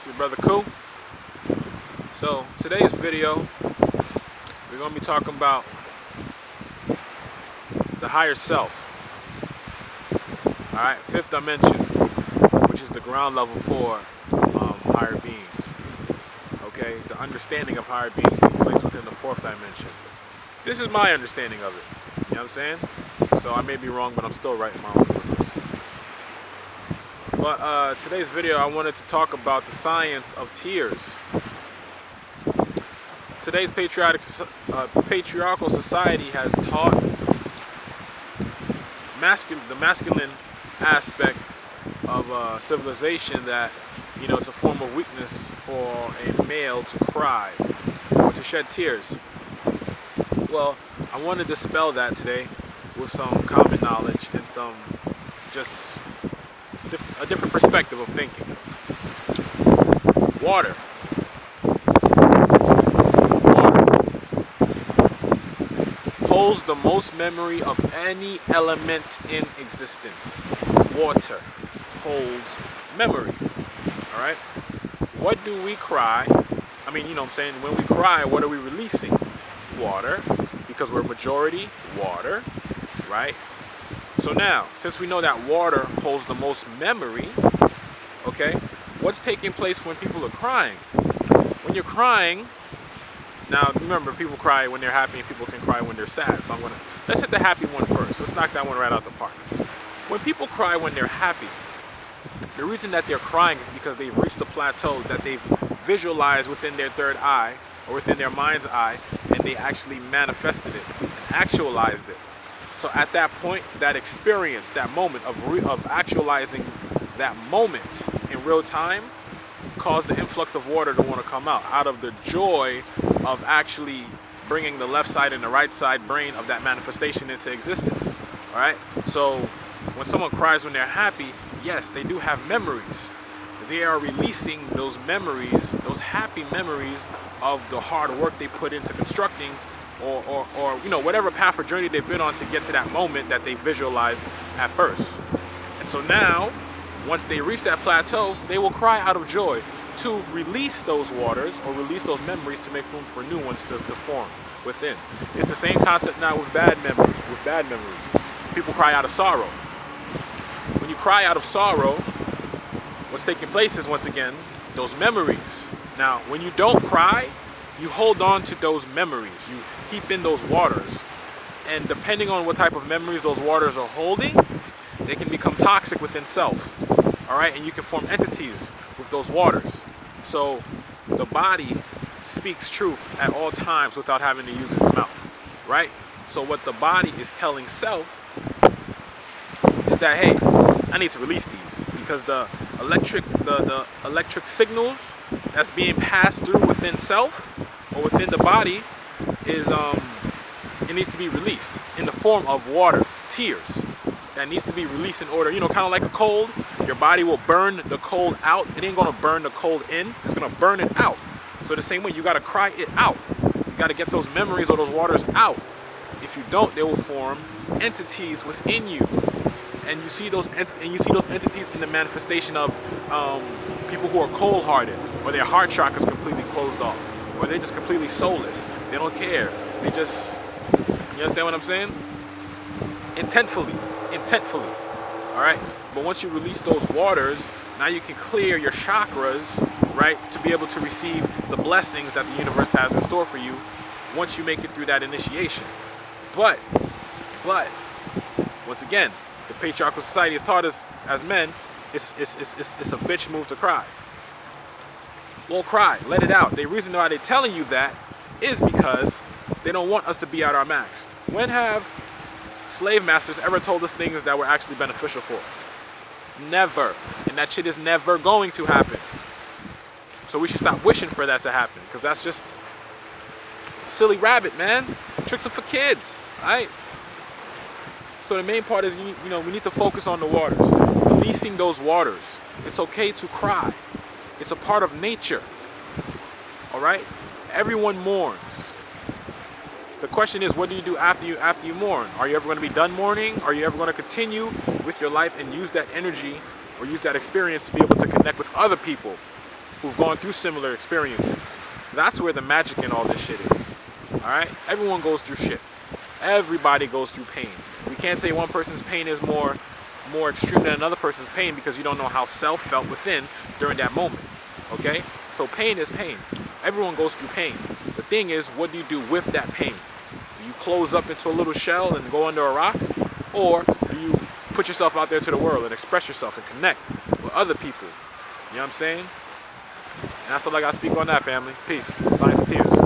It's your brother Koo. So today's video, we're going to be talking about the higher self. Alright, fifth dimension, which is the ground level for higher beings. Okay, the understanding of higher beings takes place within the fourth dimension. This is my understanding of it. You know what I'm saying? So I may be wrong, but I'm still right in my own words. But today's video, I wanted to talk about the science of tears. Today's patriarchal society has taught the masculine aspect of civilization that, you know, it's a form of weakness for a male to cry or to shed tears. Well, I want to dispel that today with some common knowledge and some just a different perspective of thinking. Water holds the most memory of any element in existence. Water holds memory. Alright? What do we cry? I mean, you know what I'm saying? When we cry, what are we releasing? Water, because we're majority water, right? So now, since we know that water holds the most memory, okay, what's taking place when people are crying? When you're crying, now remember, people cry when they're happy and people can cry when they're sad. So let's hit the happy one first. Let's knock that one right out the park. When people cry when they're happy, the reason that they're crying is because they've reached a plateau that they've visualized within their third eye or within their mind's eye, and they actually manifested it and actualized it. So at that point, that experience, that moment of actualizing that moment in real time caused the influx of water to want to come out of the joy of actually bringing the left side and the right side brain of that manifestation into existence. All right. So when someone cries when they're happy, yes, they do have memories. They are releasing those memories, those happy memories of the hard work they put into constructing or you know, whatever path or journey they've been on to get to that moment that they visualized at first. And so now, once they reach that plateau, they will cry out of joy to release those waters or release those memories to make room for new ones to form within. It's the same concept now with bad memory. People cry out of sorrow. When you cry out of sorrow, what's taking place is, once again, those memories. Now, when you don't cry, you hold on to those memories. You keep in those waters. And depending on what type of memories those waters are holding, they can become toxic within self. All right? And you can form entities with those waters. So the body speaks truth at all times without having to use its mouth. Right? So what the body is telling self is that, hey, I need to release these because the electric signals that's being passed through within self or within the body is it needs to be released in the form of water, tears. That needs to be released in order, you know, kind of like a cold. Your body will burn the cold out. It ain't gonna burn the cold in. It's gonna burn it out. So the same way, you gotta cry it out. You gotta get those memories or those waters out. If you don't, they will form entities within you. And you see those entities in the manifestation of people who are cold-hearted, or their heart chakra is completely closed off, or they're just completely soulless. They don't care. They just, you understand what I'm saying? Intentfully. All right. But once you release those waters, now you can clear your chakras, right, to be able to receive the blessings that the universe has in store for you once you make it through that initiation. But once again, the patriarchal society has taught us as men, it's a bitch move to cry. Well, cry, let it out. The reason why they're telling you that is because they don't want us to be at our max. When have slave masters ever told us things that were actually beneficial for us? Never. And that shit is never going to happen. So we should stop wishing for that to happen, because that's just silly rabbit, man. Tricks are for kids, right? So the main part is, you know, we need to focus on the waters, releasing those waters. It's okay to cry. It's a part of nature. All right? Everyone mourns. The question is, what do you do after you mourn? Are you ever going to be done mourning? Are you ever going to continue with your life and use that energy or use that experience to be able to connect with other people who've gone through similar experiences. That's where the magic in all this shit is. Alright? Everyone goes through shit. Everybody goes through pain. We can't say one person's pain is more extreme than another person's pain because you don't know how self felt within during that moment. Okay? So pain is pain. Everyone goes through pain. The thing is, what do you do with that pain? Do you close up into a little shell and go under a rock? Or do you put yourself out there to the world and express yourself and connect with other people? You know what I'm saying? And that's all I got to speak on that, family. Peace. Science of Tears.